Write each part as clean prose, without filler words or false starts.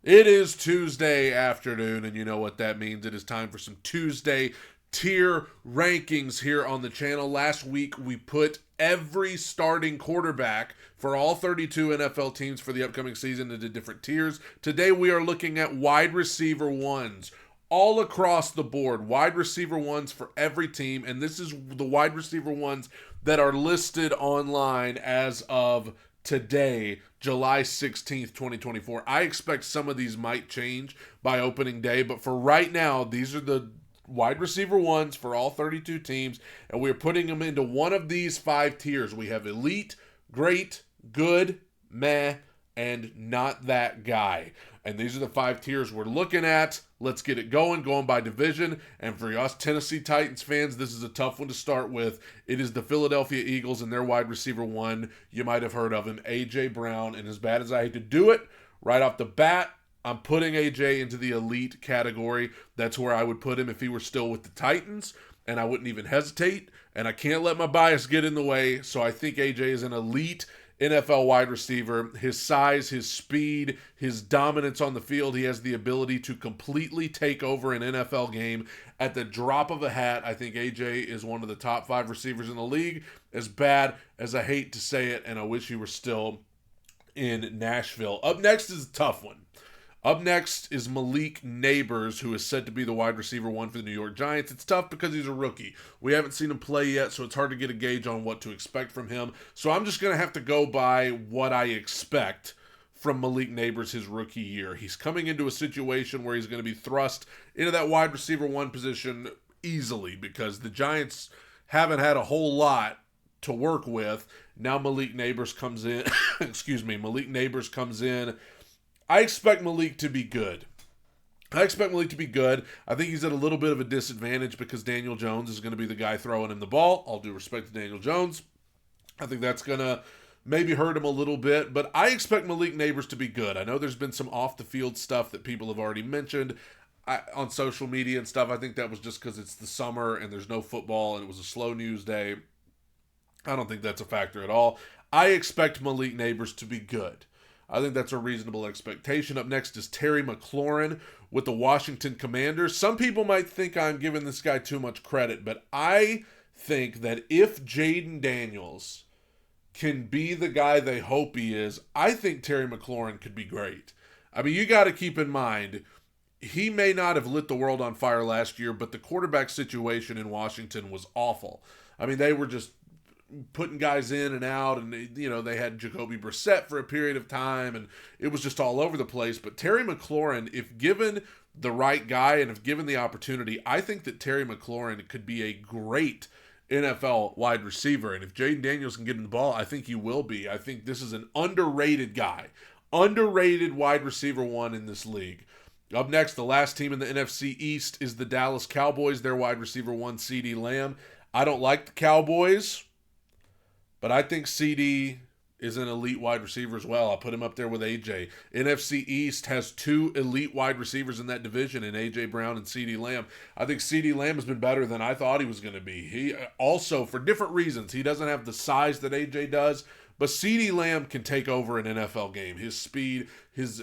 It is Tuesday afternoon, and you know what that means. It is time for some Tuesday tier rankings here on the channel. Last week, we put every starting quarterback for all 32 NFL teams for the upcoming season into different tiers. Today, we are looking at wide receiver ones. All across the board, wide receiver ones for every team, and this is the wide receiver ones that are listed online as of today, July 16th, 2024. I expect some of these might change by opening day, but for right now, these are the wide receiver ones for all 32 teams, and we're putting them into one of these five tiers. We have elite, great, good, meh, and not that guy. And these are the five tiers we're looking at. Let's get it going by division. And for us Tennessee Titans fans, this is a tough one to start with. It is the Philadelphia Eagles and their wide receiver one. You might have heard of him, A.J. Brown. And as bad as I hate to do it, right off the bat, I'm putting A.J. into the elite category. That's where I would put him if he were still with the Titans. And I wouldn't even hesitate. And I can't let my bias get in the way. So I think A.J. is an elite NFL wide receiver. His size, his speed, his dominance on the field, he has the ability to completely take over an NFL game at the drop of a hat. I think AJ is one of the top five receivers in the league. As bad as I hate to say it, and I wish he were still in Nashville. Up next is a tough one. Up next is Malik Neighbors, who is said to be the wide receiver one for the New York Giants. It's tough because he's a rookie. We haven't seen him play yet, so it's hard to get a gauge on what to expect from him. So I'm just going to have to go by what I expect from Malik Neighbors his rookie year. He's coming into a situation where he's going to be thrust into that wide receiver one position easily because the Giants haven't had a whole lot to work with. Now Malik Neighbors comes in. Malik Neighbors comes in. I expect Malik to be good. I think he's at a little bit of a disadvantage because Daniel Jones is going to be the guy throwing him the ball. All due respect to Daniel Jones. I think that's going to maybe hurt him a little bit, but I expect Malik Neighbors to be good. I know there's been some off-the-field stuff that people have already mentioned on social media and stuff. I think that was just because it's the summer and there's no football and it was a slow news day. I don't think that's a factor at all. I expect Malik Neighbors to be good. I think that's a reasonable expectation. Up next is Terry McLaurin with the Washington Commanders. Some people might think I'm giving this guy too much credit, but I think that if Jaden Daniels can be the guy they hope he is, I think Terry McLaurin could be great. I mean, you got to keep in mind, he may not have lit the world on fire last year, but the quarterback situation in Washington was awful. I mean, they were just putting guys in and out, and they had Jacoby Brissett for a period of time, and it was just all over the place. But Terry McLaurin, if given the right guy and if given the opportunity, I think that Terry McLaurin could be a great NFL wide receiver. And if Jaden Daniels can get him the ball, I think he will be. I think this is an underrated guy. Underrated wide receiver one in this league. Up next, the last team in the NFC East is the Dallas Cowboys. Their wide receiver one, CeeDee Lamb. I don't like the Cowboys, but I think CD is an elite wide receiver as well. I'll put him up there with AJ. NFC East has two elite wide receivers in that division in AJ Brown and CeeDee Lamb. I think CeeDee Lamb has been better than I thought he was going to be. He also, for different reasons, he doesn't have the size that AJ does, but CeeDee Lamb can take over an NFL game. His speed, his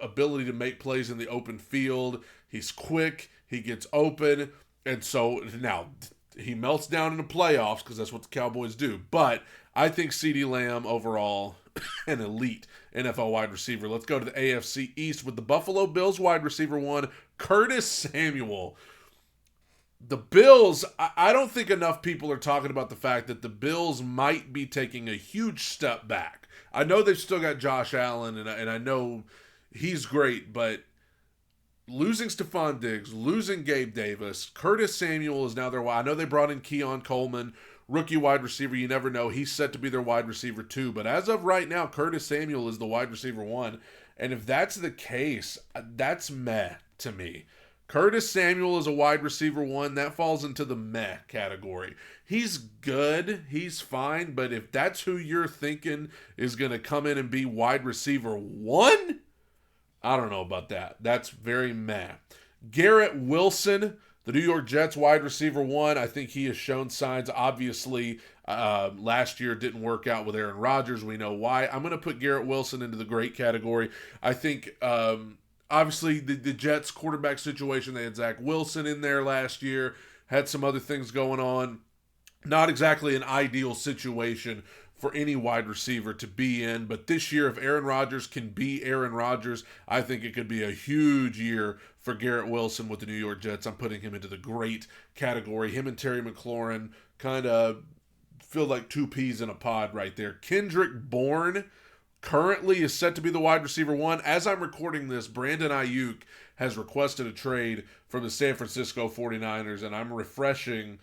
ability to make plays in the open field, he's quick, he gets open, and so now he melts down in the playoffs because that's what the Cowboys do. But I think CeeDee Lamb overall, an elite NFL wide receiver. Let's go to the AFC East with the Buffalo Bills wide receiver one, Curtis Samuel. The Bills, I don't think enough people are talking about the fact that the Bills might be taking a huge step back. I know they've still got Josh Allen, and I know he's great, but losing Stephon Diggs, losing Gabe Davis, Curtis Samuel is now their wide. I know they brought in Keon Coleman, rookie wide receiver. You never know. He's set to be their wide receiver too. But as of right now, Curtis Samuel is the wide receiver one. And if that's the case, that's meh to me. Curtis Samuel is a wide receiver one. That falls into the meh category. He's good. He's fine. But if that's who you're thinking is going to come in and be wide receiver one, I don't know about that. That's very meh. Garrett Wilson, the New York Jets wide receiver one. I think he has shown signs. Obviously, last year didn't work out with Aaron Rodgers. We know why. I'm going to put Garrett Wilson into the great category. I think obviously the Jets quarterback situation, they had Zach Wilson in there last year, had some other things going on. Not exactly an ideal situation for any wide receiver to be in, but this year, if Aaron Rodgers can be Aaron Rodgers, I think it could be a huge year for Garrett Wilson with the New York Jets. I'm putting him into the great category. Him and Terry McLaurin kind of feel like two peas in a pod right there. Kendrick Bourne currently is set to be the wide receiver one. As I'm recording this, Brandon Ayuk has requested a trade from the San Francisco 49ers, and I'm refreshing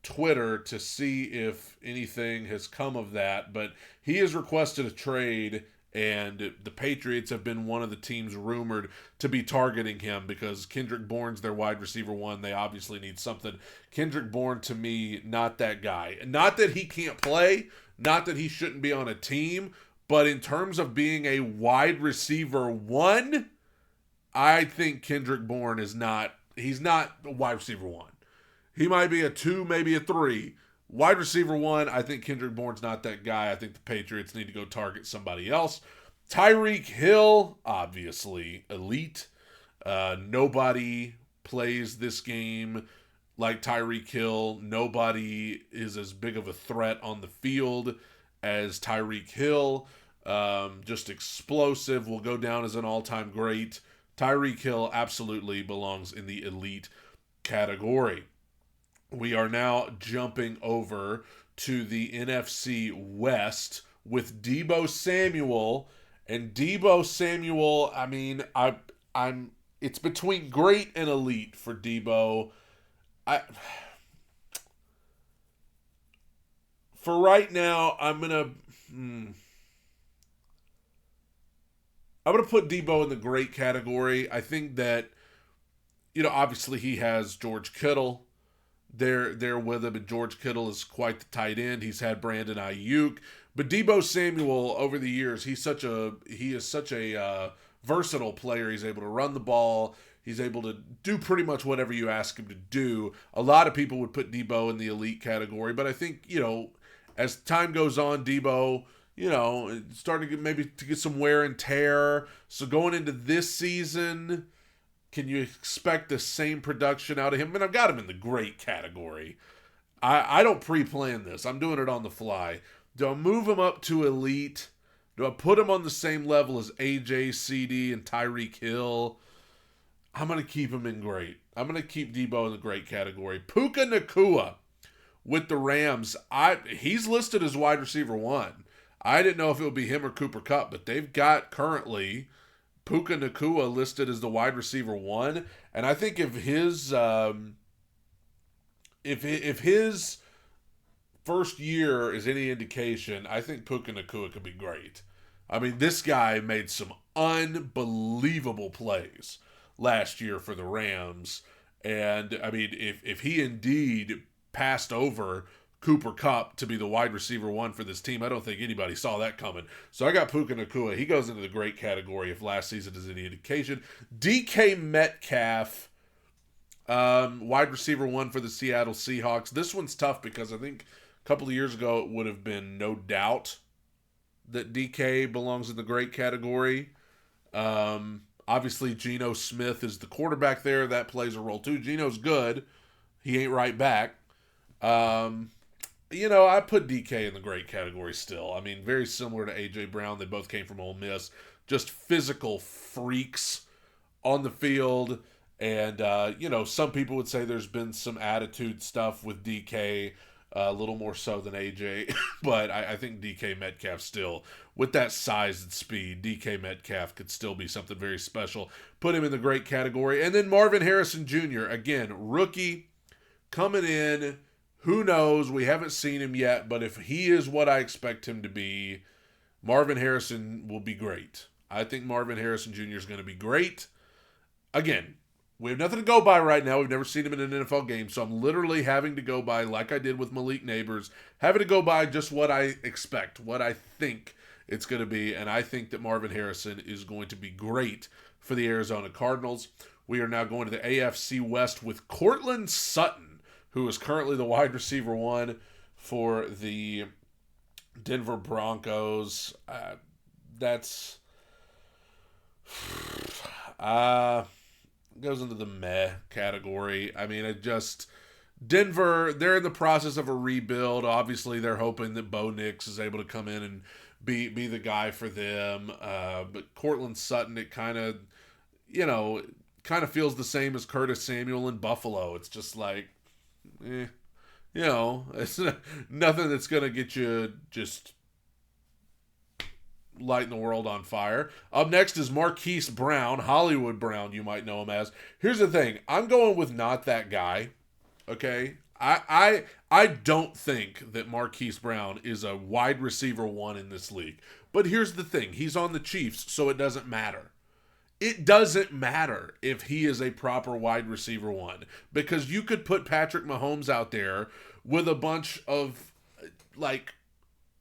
Twitter to see if anything has come of that. But he has requested a trade, and the Patriots have been one of the teams rumored to be targeting him because Kendrick Bourne's their wide receiver one. They obviously need something. Kendrick Bourne, to me, not that guy. Not that he can't play, not that he shouldn't be on a team, but in terms of being a wide receiver one, I think Kendrick Bourne is not, he's not a wide receiver one. He might be a 2, maybe a 3. Wide receiver 1, I think Kendrick Bourne's not that guy. I think the Patriots need to go target somebody else. Tyreek Hill, obviously elite. Nobody plays this game like Tyreek Hill. Nobody is as big of a threat on the field as Tyreek Hill. Just explosive, will go down as an all-time great. Tyreek Hill absolutely belongs in the elite category. We are now jumping over to the NFC West with Deebo Samuel. And Deebo Samuel, I mean, I'm it's between great and elite for Deebo. For right now, I'm gonna put Deebo in the great category. I think that, obviously he has George Kittle there with him, and George Kittle is quite the tight end. He's had Brandon Ayuk, but Deebo Samuel over the years, he is such a versatile player. He's able to run the ball. He's able to do pretty much whatever you ask him to do. A lot of people would put Deebo in the elite category, but I think, as time goes on, Deebo, starting maybe to get some wear and tear. So going into this season, can you expect the same production out of him? I mean, I've got him in the great category. I don't pre-plan this. I'm doing it on the fly. Do I move him up to elite? Do I put him on the same level as AJ, CD, and Tyreek Hill? I'm going to keep him in great. I'm going to keep Deebo in the great category. Puka Nacua with the Rams. He's listed as wide receiver 1. I didn't know if it would be him or Cooper Kupp, but they've got currently Puka Nacua listed as the wide receiver 1, and I think if his first year is any indication, I think Puka Nacua could be great. I mean, this guy made some unbelievable plays last year for the Rams, and I mean, if he indeed passed over Cooper Kupp to be the wide receiver 1 for this team, I don't think anybody saw that coming. So I got Puka Nacua. He goes into the great category if last season is any indication. DK Metcalf, wide receiver 1 for the Seattle Seahawks. This one's tough because I think a couple of years ago it would have been no doubt that DK belongs in the great category. Obviously, Geno Smith is the quarterback there. That plays a role too. Geno's good. He ain't right back. I put DK in the great category still. I mean, very similar to A.J. Brown. They both came from Ole Miss. Just physical freaks on the field. And, some people would say there's been some attitude stuff with DK, a little more so than A.J. But I think DK Metcalf still, with that size and speed, DK Metcalf could still be something very special. Put him in the great category. And then Marvin Harrison Jr., again, rookie, coming in. Who knows? We haven't seen him yet, but if he is what I expect him to be, Marvin Harrison will be great. I think Marvin Harrison Jr. is going to be great. Again, we have nothing to go by right now. We've never seen him in an NFL game, so I'm literally having to go by, like I did with Malik Neighbors, having to go by just what I expect, what I think it's going to be, and I think that Marvin Harrison is going to be great for the Arizona Cardinals. We are now going to the AFC West with Courtland Sutton, who is currently the wide receiver 1 for the Denver Broncos. Goes into the meh category. I mean, it just Denver. They're in the process of a rebuild. Obviously, they're hoping that Bo Nix is able to come in and be the guy for them. But Cortland Sutton, it kind of feels the same as Curtis Samuel in Buffalo. It's just like, it's nothing that's gonna get you just lighting the world on fire. Up next is Marquise Brown, Hollywood Brown, you might know him as. Here's the thing. I'm going with not that guy. Okay? I don't think that Marquise Brown is a wide receiver one in this league. But here's the thing. He's on the Chiefs, so it doesn't matter. It doesn't matter if he is a proper wide receiver one. Because you could put Patrick Mahomes out there with a bunch of,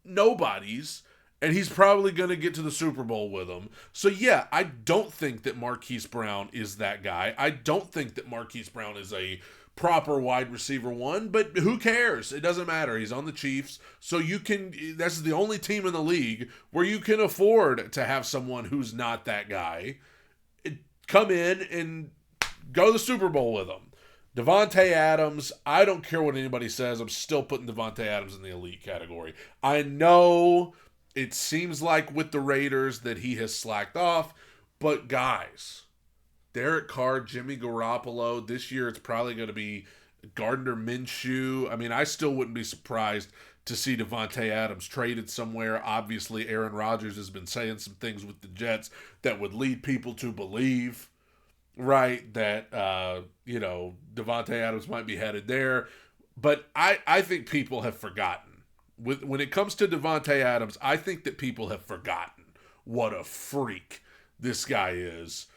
nobodies, and he's probably going to get to the Super Bowl with them. So, yeah, I don't think that Marquise Brown is that guy. I don't think that Marquise Brown is a proper wide receiver one, but who cares? It doesn't matter. He's on the Chiefs, so that's the only team in the league where you can afford to have someone who's not that guy come in and go to the Super Bowl with them. Devontae Adams, I don't care what anybody says. I'm still putting Devontae Adams in the elite category. I know it seems like with the Raiders that he has slacked off, but guys, Derek Carr, Jimmy Garoppolo, this year it's probably going to be Gardner Minshew. I mean, I still wouldn't be surprised to see Devontae Adams traded somewhere. Obviously, Aaron Rodgers has been saying some things with the Jets that would lead people to believe, right, that, Devontae Adams might be headed there. But I think people have forgotten. When it comes to Devontae Adams, I think that people have forgotten what a freak this guy is.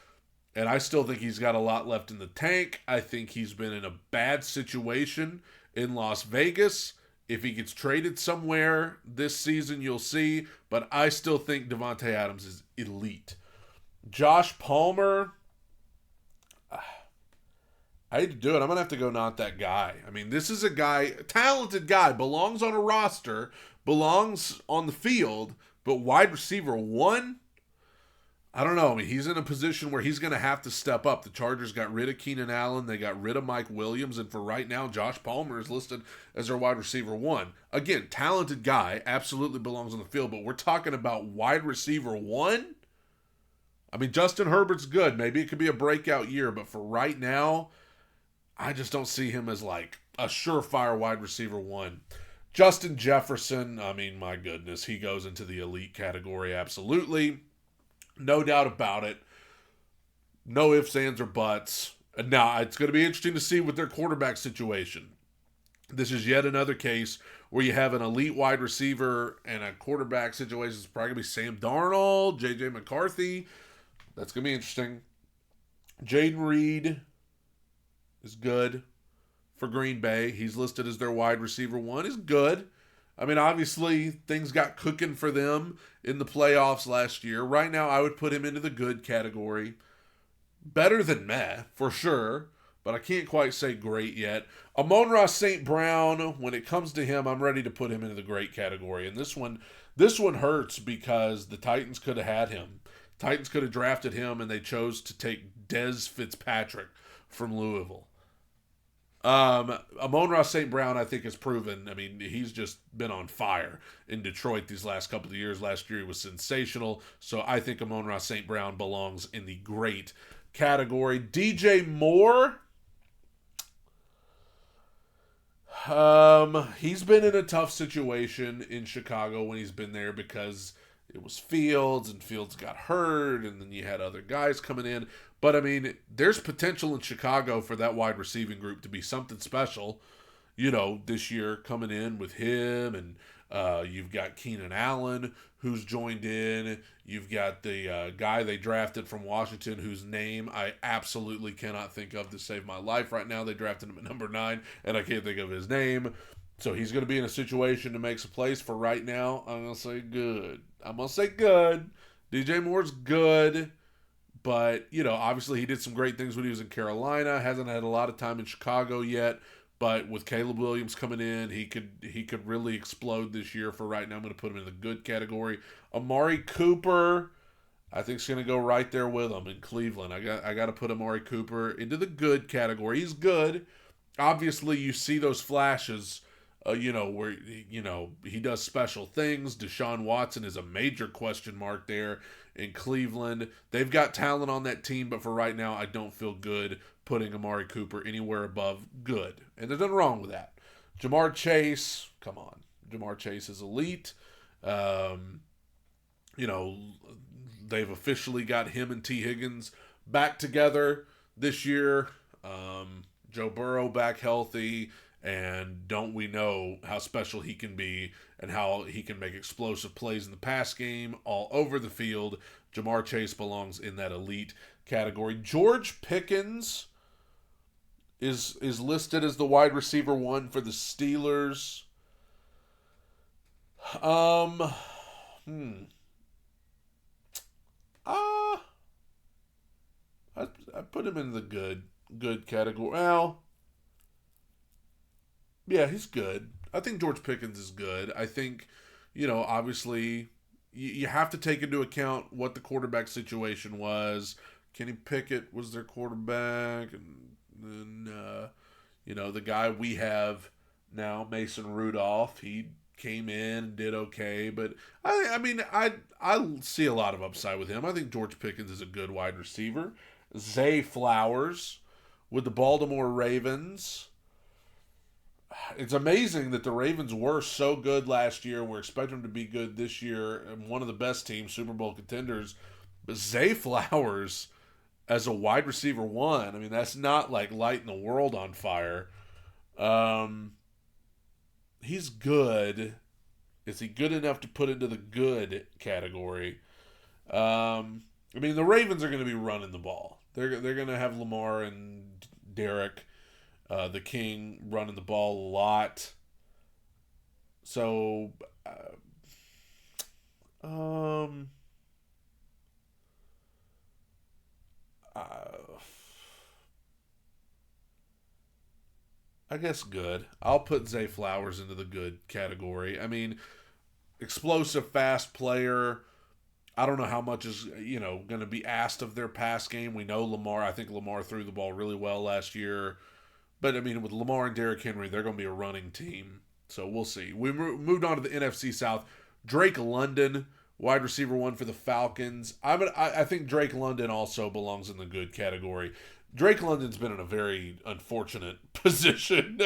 And I still think he's got a lot left in the tank. I think he's been in a bad situation in Las Vegas. If he gets traded somewhere this season, you'll see. But I still think Devontae Adams is elite. Josh Palmer, I hate to do it. I'm going to have to go not that guy. I mean, this is a talented guy, belongs on a roster, belongs on the field, but wide receiver one? I don't know. I mean, he's in a position where he's going to have to step up. The Chargers got rid of Keenan Allen. They got rid of Mike Williams. And for right now, Josh Palmer is listed as their wide receiver one. Again, talented guy, absolutely belongs on the field, but we're talking about wide receiver one? I mean, Justin Herbert's good. Maybe it could be a breakout year, but for right now, I just don't see him as like a surefire wide receiver one. Justin Jefferson, I mean, my goodness, he goes into the elite category, absolutely. No doubt about it. No ifs, ands, or buts. Now, it's going to be interesting to see with their quarterback situation. This is yet another case where you have an elite wide receiver and a quarterback situation. It's probably going to be Sam Darnold, J.J. McCarthy. That's going to be interesting. Jaden Reed is good for Green Bay. He's listed as their wide receiver one. He's good. I mean, obviously, things got cooking for them in the playoffs last year. Right now, I would put him into the good category. Better than meh, for sure, but I can't quite say great yet. Amon-Ra St. Brown, when it comes to him, I'm ready to put him into the great category. And this one hurts because the Titans could have had him. Titans could have drafted him, and they chose to take Dez Fitzpatrick from Louisville. Amon-Ra St. Brown, I think, has proven, I mean, he's just been on fire in Detroit these last couple of years. Last year he was sensational, so I think Amon-Ra St. Brown belongs in the great category. DJ Moore, he's been in a tough situation in Chicago when he's been there because it was Fields, and Fields got hurt, and then you had other guys coming in. But, I mean, there's potential in Chicago for that wide receiving group to be something special, this year coming in with him. And you've got Keenan Allen, who's joined in. You've got the guy they drafted from Washington, whose name I absolutely cannot think of to save my life right now. They drafted him at number 9, and I can't think of his name. So he's going to be in a situation to make some plays. For right now, I'm going to say good. DJ Moore's good. But, obviously he did some great things when he was in Carolina. Hasn't had a lot of time in Chicago yet. But with Caleb Williams coming in, he could really explode this year. For right now, I'm going to put him in the good category. Amari Cooper, I think it's going to go right there with him in Cleveland. I got to put Amari Cooper into the good category. He's good. Obviously, you see those flashes, where he does special things. Deshaun Watson is a major question mark there in Cleveland. They've got talent on that team, but for right now, I don't feel good putting Amari Cooper anywhere above good. And there's nothing wrong with that. Jamar Chase, come on. Jamar Chase is elite. You know, they've officially got him and T. Higgins back together this year. Joe Burrow back healthy, and don't we know how special he can be and how he can make explosive plays in the pass game all over the field. Jamar Chase belongs in that elite category. George Pickens is listed as the wide receiver 1 for the Steelers. I put him in the good category. Well, yeah, he's good. I think George Pickens is good. I think, obviously, you have to take into account what the quarterback situation was. Kenny Pickett was their quarterback, and then the guy we have now, Mason Rudolph, he came in and did okay, but I see a lot of upside with him. I think George Pickens is a good wide receiver. Zay Flowers with the Baltimore Ravens. It's amazing that the Ravens were so good last year. We're expecting them to be good this year, and one of the best teams, Super Bowl contenders. But Zay Flowers as a wide receiver 1, that's not like lighting the world on fire. He's good. Is he good enough to put into the good category? The Ravens are going to be running the ball. They're going to have Lamar and Derek, the King, running the ball a lot. So, I guess good. I'll put Zay Flowers into the good category. Explosive, fast player. I don't know how much is, going to be asked of their pass game. We know Lamar. I think Lamar threw the ball really well last year. But, with Lamar and Derrick Henry, they're going to be a running team. So we'll see. We moved on to the NFC South. Drake London, wide receiver 1 for the Falcons. I think Drake London also belongs in the good category. Drake London's been in a very unfortunate position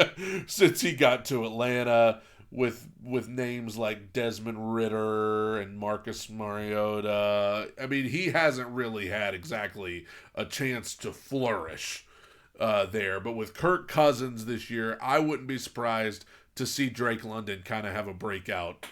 since he got to Atlanta with names like Desmond Ridder and Marcus Mariota. He hasn't really had exactly a chance to flourish there. But with Kirk Cousins this year, I wouldn't be surprised to see Drake London kind of have a breakout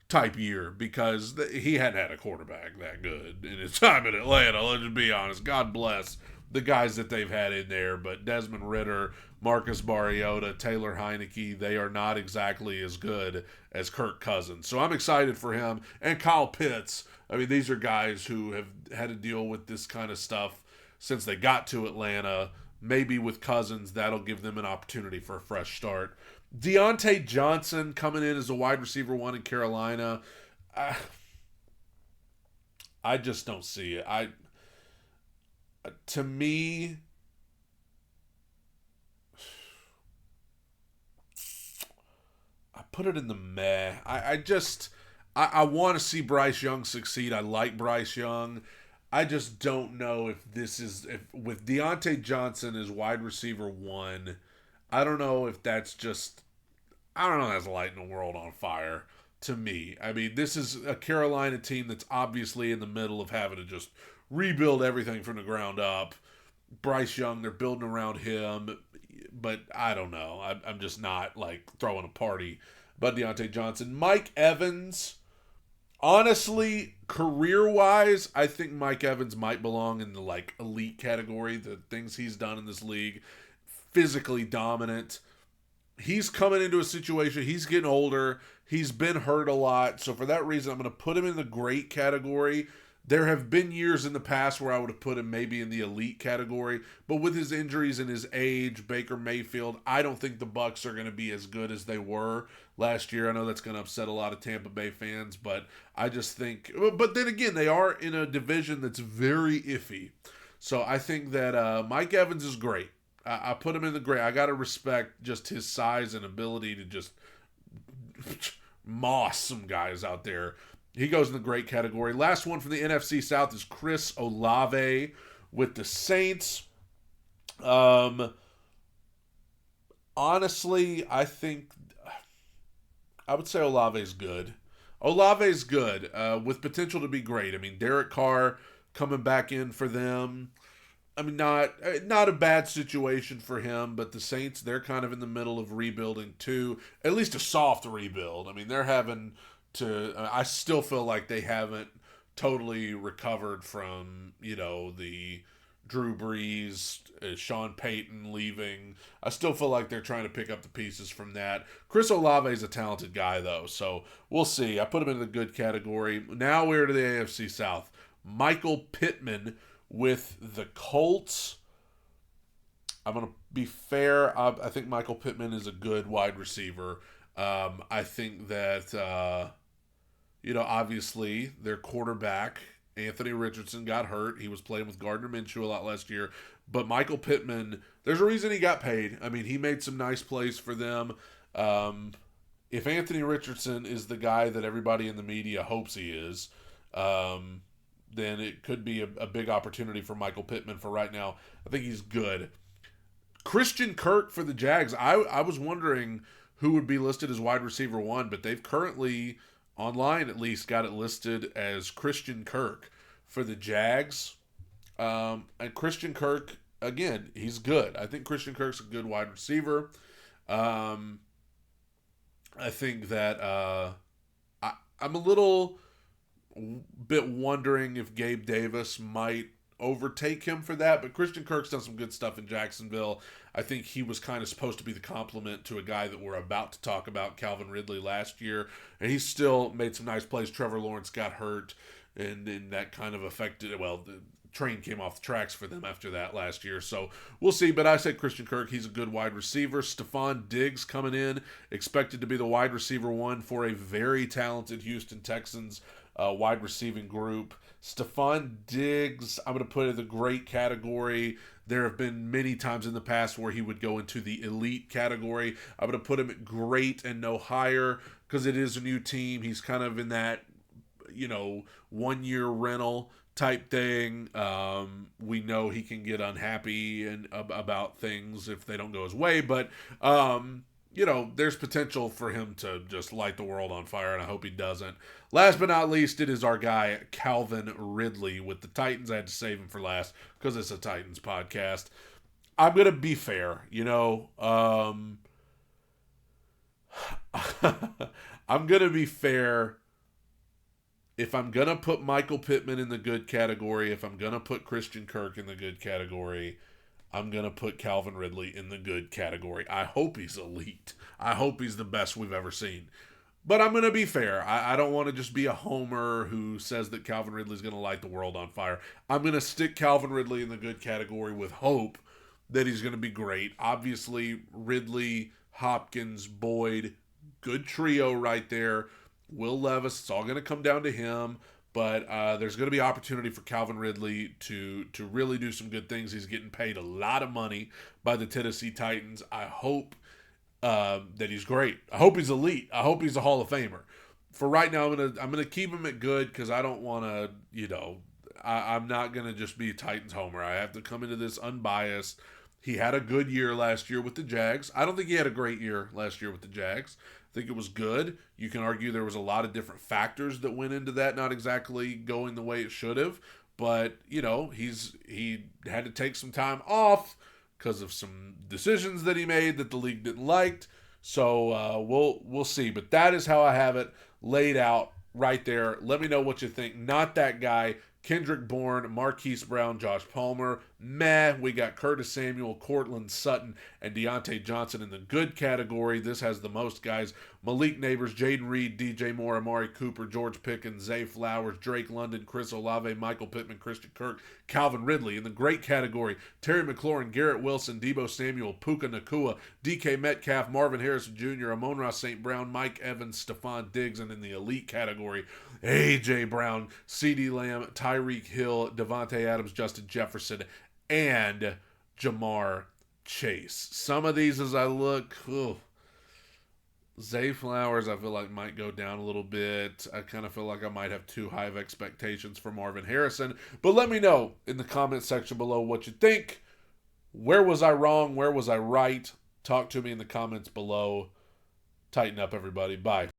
type year, because he hadn't had a quarterback that good in his time in Atlanta. Let's just be honest. God bless the guys that they've had in there, but Desmond Ridder, Marcus Mariota, Taylor Heineke, they are not exactly as good as Kirk Cousins. So I'm excited for him. And Kyle Pitts. These are guys who have had to deal with this kind of stuff since they got to Atlanta. Maybe with Cousins, that'll give them an opportunity for a fresh start. Deontay Johnson coming in as a wide receiver 1 in Carolina. I just don't see it. To me, I put it in the meh. I want to see Bryce Young succeed. I like Bryce Young. I just don't know if with Deontay Johnson as wide receiver 1, I don't know if that's lighting the world on fire to me. This is a Carolina team that's obviously in the middle of having to just rebuild everything from the ground up. Bryce Young, they're building around him, but I don't know. I'm just not throwing a party about Deontay Johnson. Mike Evans, honestly, career-wise, I think Mike Evans might belong in the elite category. The things he's done in this league, physically dominant. He's coming into a situation, he's getting older, he's been hurt a lot, so for that reason, I'm going to put him in the great category. There have been years in the past where I would have put him maybe in the elite category, but with his injuries and his age, Baker Mayfield, I don't think the Bucs are going to be as good as they were last year. I know that's going to upset a lot of Tampa Bay fans, but I just think, but then again, they are in a division that's very iffy. So I think that Mike Evans is great. I put him in the great. I got to respect just his size and ability to just moss some guys out there. He goes in the great category. Last one from the NFC South is Chris Olave with the Saints. Honestly, I think I would say Olave's good. Olave's good with potential to be great. I mean, Derek Carr coming back in for them. I mean, not a bad situation for him, but the Saints, they're kind of in the middle of rebuilding too. At least a soft rebuild. I mean, they're having to. I still feel like they haven't totally recovered from the Drew Brees, Sean Payton leaving. I still feel like they're trying to pick up the pieces from that. Chris Olave is a talented guy though, so we'll see. I put him in the good category. Now we're to the AFC South. Michael Pittman with the Colts. I'm going to be fair. I think Michael Pittman is a good wide receiver. I think that, obviously their quarterback, Anthony Richardson, got hurt. He was playing with Gardner Minshew a lot last year. But Michael Pittman, there's a reason he got paid. I mean, he made some nice plays for them. If Anthony Richardson is the guy that everybody in the media hopes he is, then it could be a big opportunity for Michael Pittman for right now. I think he's good. Christian Kirk for the Jags. I was wondering who would be listed as wide receiver 1, but they've currently, online at least, got it listed as Christian Kirk for the Jags. And Christian Kirk, again, he's good. I think Christian Kirk's a good wide receiver. I think that I'm a little bit wondering if Gabe Davis might overtake him for that, but Christian Kirk's done some good stuff in Jacksonville. I think he was kind of supposed to be the complement to a guy that we're about to talk about, Calvin Ridley, last year, and he still made some nice plays. Trevor Lawrence got hurt, and that kind of affected, the train came off the tracks for them after that last year, so we'll see. But I say Christian Kirk, he's a good wide receiver. Stephon Diggs coming in, expected to be the wide receiver 1 for a very talented Houston Texans wide receiving group. Stephon Diggs, I'm going to put in the great category. There have been many times in the past where he would go into the elite category. I'm going to put him at great and no higher because it is a new team. He's kind of in that, 1-year rental type thing. We know he can get unhappy and about things if they don't go his way, but there's potential for him to just light the world on fire, and I hope he doesn't. Last but not least, it is our guy, Calvin Ridley with the Titans. I had to save him for last because it's a Titans podcast. I'm going to be fair, I'm going to be fair. If I'm going to put Michael Pittman in the good category, if I'm going to put Christian Kirk in the good category, I'm going to put Calvin Ridley in the good category. I hope he's elite. I hope he's the best we've ever seen. But I'm going to be fair. I don't want to just be a homer who says that Calvin Ridley's going to light the world on fire. I'm going to stick Calvin Ridley in the good category with hope that he's going to be great. Obviously, Ridley, Hopkins, Boyd, good trio right there. Will Levis, it's all going to come down to him. But there's going to be opportunity for Calvin Ridley to really do some good things. He's getting paid a lot of money by the Tennessee Titans. I hope that he's great. I hope he's elite. I hope he's a Hall of Famer. For right now, I'm gonna keep him at good because I don't want to. I'm not gonna just be a Titans homer. I have to come into this unbiased. He had a good year last year with the Jags. I don't think he had a great year last year with the Jags. I think it was good. You can argue there was a lot of different factors that went into that, not exactly going the way it should have. But, he had to take some time off because of some decisions that he made that the league didn't like. So we'll see. But that is how I have it laid out right there. Let me know what you think. Not that guy, Kendrick Bourne, Marquise Brown, Josh Palmer. Meh. We got Curtis Samuel, Cortland Sutton, and Deontay Johnson in the good category. This has the most guys. Malik Neighbors, Jaden Reed, DJ Moore, Amari Cooper, George Pickens, Zay Flowers, Drake London, Chris Olave, Michael Pittman, Christian Kirk, Calvin Ridley. In the great category, Terry McLaurin, Garrett Wilson, Debo Samuel, Puka Nakua, DK Metcalf, Marvin Harrison Jr., Amon-Ra St. Brown, Mike Evans, Stephon Diggs. And in the elite category, A.J. Brown, CeeDee Lamb, Tyreek Hill, Devontae Adams, Justin Jefferson, and Jamar Chase. Some of these as I look, Zay Flowers, I feel like might go down a little bit. I kind of feel like I might have too high of expectations for Marvin Harrison. But let me know in the comment section below what you think. Where was I wrong? Where was I right? Talk to me in the comments below. Tighten up, everybody. Bye.